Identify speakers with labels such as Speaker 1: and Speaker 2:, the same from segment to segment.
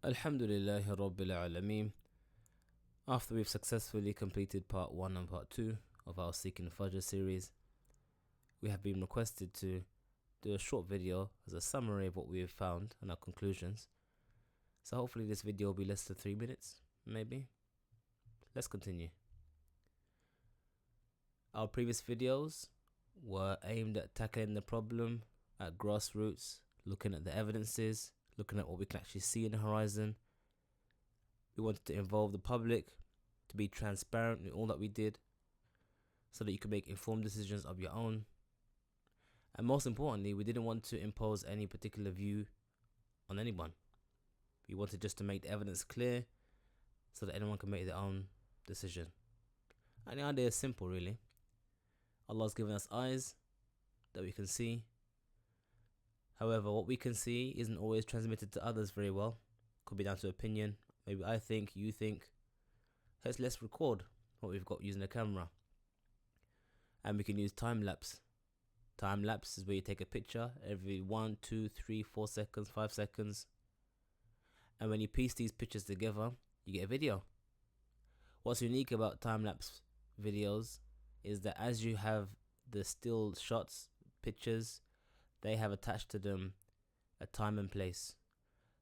Speaker 1: Alhamdulillahi Rabbil Alameen. After we've successfully completed part 1 and part 2 of our Seeking Fajr series, we have been requested to do a short video as a summary of what we have found and our conclusions. So hopefully this video will be less than 3 minutes, maybe. Let's continue. Our previous videos were aimed at tackling the problem at grassroots, looking at the evidences, looking at what we can actually see in the horizon. We wanted to involve the public, to be transparent in all that we did, so that you can make informed decisions of your own. And most importantly, we didn't want to impose any particular view on anyone. We wanted just to make the evidence clear so that anyone can make their own decision. And the idea is simple, really. Allah's given us eyes that we can see. However, what we can see isn't always transmitted to others very well. Could be down to opinion. Maybe I think, you think. Let's record what we've got using a camera. And we can use time-lapse. Time-lapse is where you take a picture every 1, 2, 3, 4 seconds, 5 seconds. And when you piece these pictures together, you get a video. What's unique about time-lapse videos is that as you have the still shots, pictures, they have attached to them a time and place.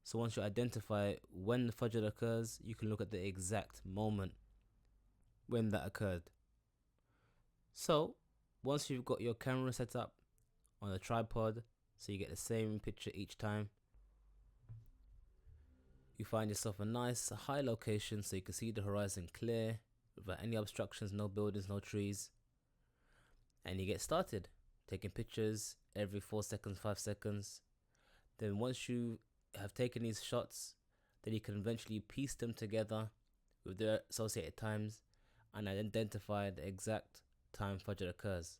Speaker 1: So once you identify when the Fajr occurs, you can look at the exact moment when that occurred. So once you've got your camera set up on a tripod, so you get the same picture each time, you find yourself a nice high location so you can see the horizon clear without any obstructions, no buildings, no trees. And you get started taking pictures every 4 seconds, 5 seconds. Then once you have taken these shots, then you can eventually piece them together with their associated times and identify the exact time Fajr occurs.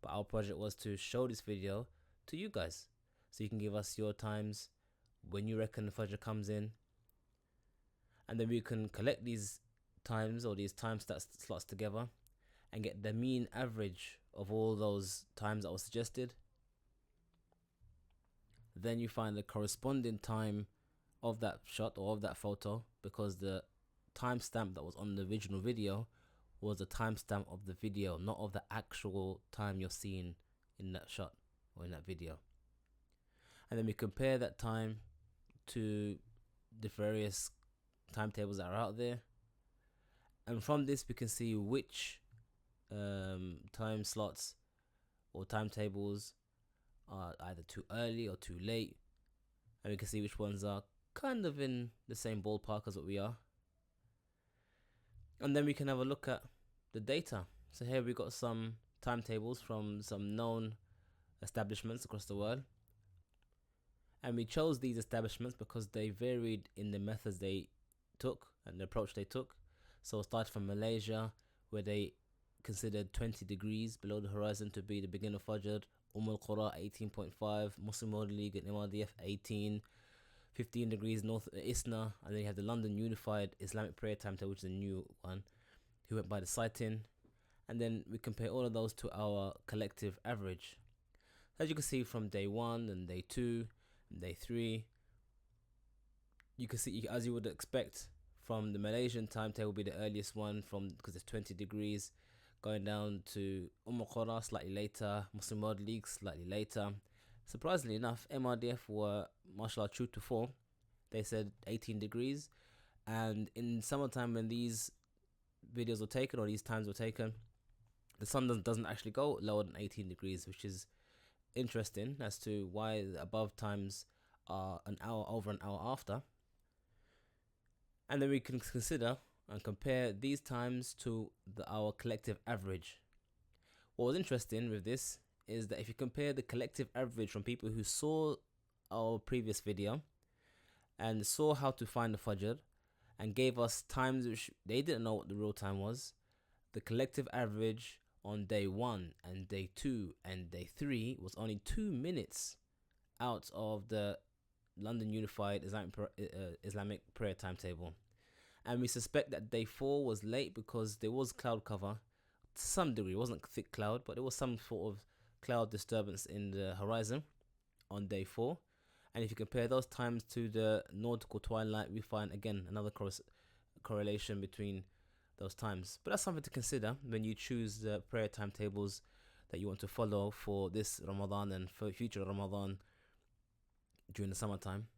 Speaker 1: But our project was to show this video to you guys, so you can give us your times when you reckon the Fajr comes in, and then we can collect these times or these time slots together and get the mean average of all those times that were suggested. Then you find the corresponding time of that shot or of that photo, because the timestamp that was on the original video was the timestamp of the video, not of the actual time you're seeing in that shot or in that video. And then we compare that time to the various timetables that are out there, and from this we can see which time slots or timetables are either too early or too late, and we can see which ones are kind of in the same ballpark as what we are. And then we can have a look at the data. So here we got some timetables from some known establishments across the world, and we chose these establishments because they varied in the methods they took and the approach they took. So it started from Malaysia, where they considered 20 degrees below the horizon to be the beginning of Fajr. Al-Qura 18.5, Muslim World League and MRDF 18, 15 degrees north ISNA, and then you have the London Unified Islamic Prayer Timetable, which is a new one, who went by the sighting. And then we compare all of those to our collective average. As you can see, from day 1 and day 2 and day 3, you can see, as you would expect, from the Malaysian timetable will be the earliest one, from because it's 20 degrees, going down to Qura slightly later, Muslim World League slightly later. Surprisingly enough, MRDF were, mashallah, true to form. They said 18 degrees, and in summertime when these videos were taken or these times were taken, the sun doesn't actually go lower than 18 degrees, which is interesting as to why the above times are an hour over an hour after. And then we can consider and compare these times to our collective average. What was interesting with this is that if you compare the collective average from people who saw our previous video and saw how to find the Fajr and gave us times which they didn't know what the real time was, the collective average on day 1 and day 2 and day 3 was only 2 minutes out of the London Unified Islamic Prayer Timetable. And we suspect that day 4 was late because there was cloud cover to some degree. It wasn't thick cloud, but there was some sort of cloud disturbance in the horizon on day 4. And if you compare those times to the nautical twilight, we find again another correlation between those times. But that's something to consider when you choose the prayer timetables that you want to follow for this Ramadan and for future Ramadan during the summertime.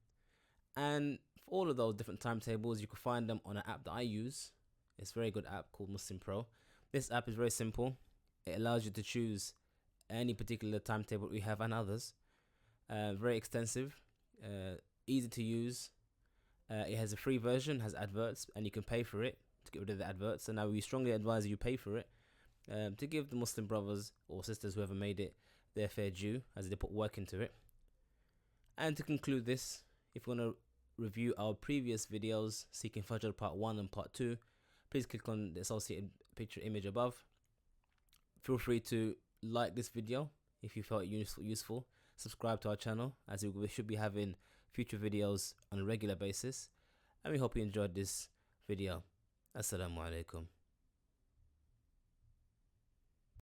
Speaker 1: And for all of those different timetables, you can find them on an app that I use. It's a very good app called Muslim Pro. This app is very simple. It allows you to choose any particular timetable we have and others. Very extensive, easy to use. It has a free version, has adverts, and you can pay for it to get rid of the adverts. So now we strongly advise you pay for it to give the Muslim brothers or sisters whoever made it their fair due, as they put work into it. And to conclude this, if you want to review our previous videos, Seeking Fajr Part 1 and Part 2, please click on the associated picture image above. Feel free to like this video if you felt it useful. Subscribe to our channel, as we should be having future videos on a regular basis. And we hope you enjoyed this video. Assalamu alaikum.